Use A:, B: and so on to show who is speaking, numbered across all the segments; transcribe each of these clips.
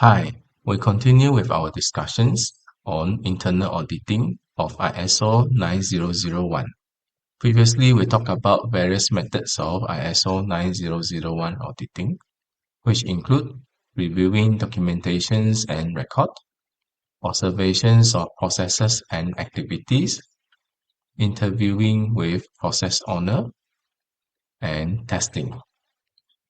A: Hi, we continue with our discussions on internal auditing of ISO 9001. Previously, we talked about various methods of ISO 9001 auditing, which include reviewing documentations and record, observations of processes and activities, interviewing with process owner, and testing.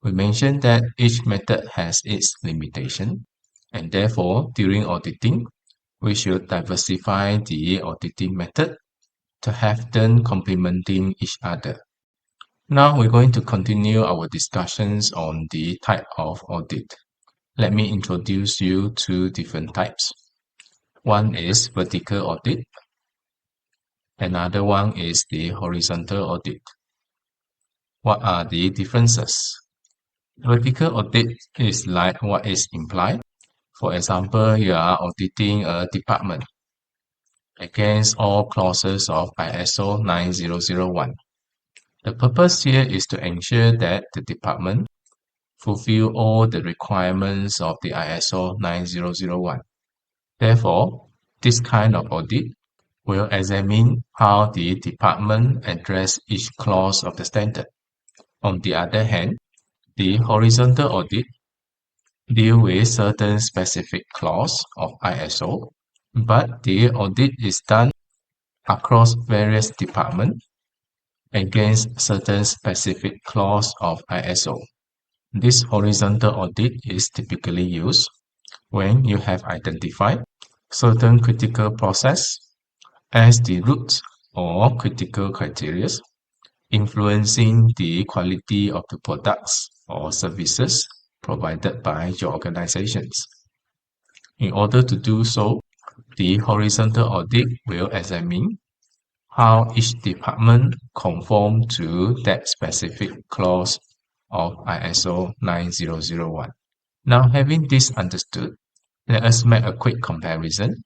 A: We mentioned that each method has its limitation, and therefore, during auditing, we should diversify the auditing method to have them complementing each other. Now we're going to continue our discussions on the type of audit. Let me introduce you to different types. One is vertical audit. Another one is the horizontal audit. What are the differences? Vertical audit is like what is implied. For example, you are auditing a department against all clauses of ISO 9001. The purpose here is to ensure that the department fulfill all the requirements of the ISO 9001. Therefore, this kind of audit will examine how the department address each clause of the standard. On the other hand, the horizontal audit deal with certain specific clause of ISO, but the audit is done across various departments against certain specific clause of ISO. This horizontal audit is typically used when you have identified certain critical process as the root or critical criteria influencing the quality of the products or services provided by your organizations. In order to do so, the horizontal audit will examine how each department conform to that specific clause of ISO 9001. Now, having this understood, let us make a quick comparison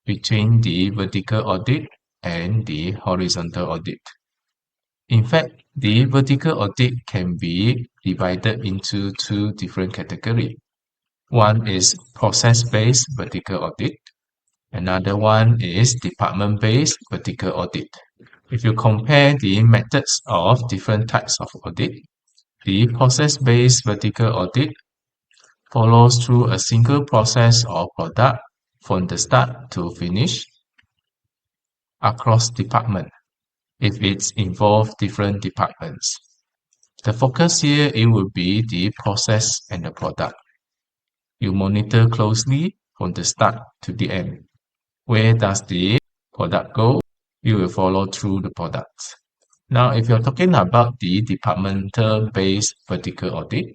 A: between the vertical audit and the horizontal audit. In fact, the vertical audit can be divided into two different categories. One is process-based vertical audit. Another one is department-based vertical audit. If you compare the methods of different types of audit, the process-based vertical audit follows through a single process or product from the start to finish across department if it's involved different departments. The focus here it will be the process and the product. You monitor closely from the start to the end. Where does the product go? You will follow through the products. Now, if you're talking about the departmental-based vertical audit,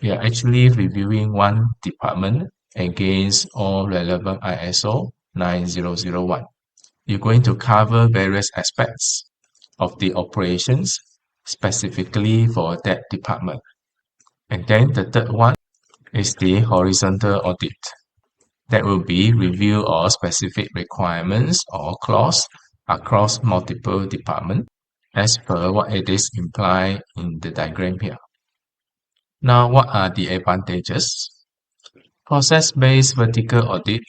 A: you are actually reviewing one department against all relevant ISO 9001. You're going to cover various aspects of the operations specifically for that department. And then the third one is the horizontal audit. That will be review of specific requirements or clause across multiple departments as per what it is implied in the diagram here. Now, what are the advantages? Process-based vertical audit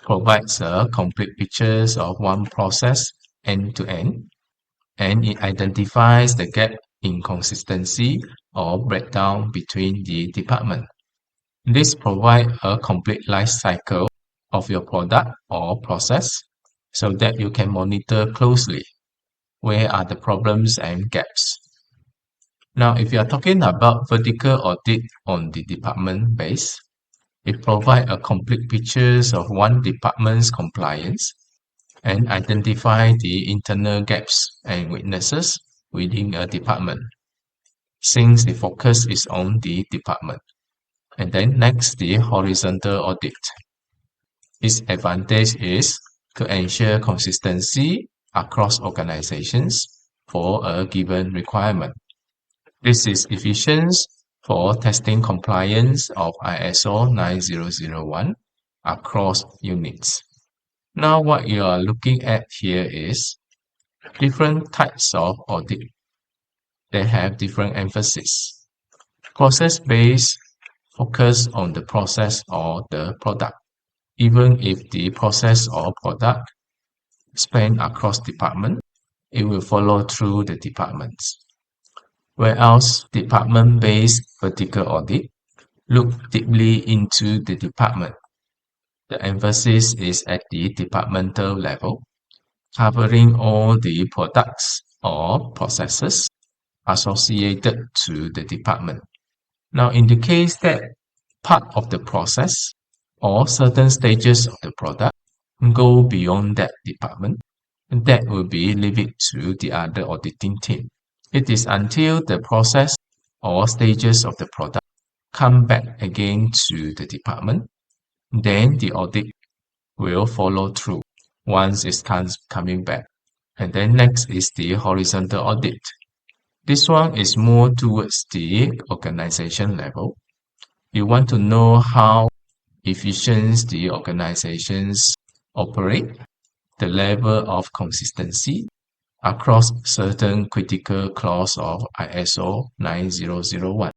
A: provides a complete picture of one process end to end, and it identifies the gap, inconsistency, or breakdown between the department. This provides a complete life cycle of your product or process so that you can monitor closely where are the problems and gaps. Now, if you are talking about vertical audit on the department base, it provides a complete picture of one department's compliance and identify the internal gaps and weaknesses within a department, since the focus is on the department. And then next, the horizontal audit. Its advantage is to ensure consistency across organizations for a given requirement. This is efficient for testing compliance of ISO 9001 across units. Now what you are looking at here is different types of audit. They have different emphasis. Process-based focus on the process or the product, even if the process or product span across department, it will follow through the departments. Whereas department-based vertical audit look deeply into the department. The emphasis is at the departmental level, covering all the products or processes associated to the department. Now, in the case that part of the process or certain stages of the product go beyond that department, that will be leave it to the other auditing team. It is until the process or stages of the product come back again to the department, then the audit will follow through once it comes coming back. And then next is the horizontal audit. This one is more towards the organization level. You want to know how efficient the organizations operate, the level of consistency across certain critical clause of ISO 9001.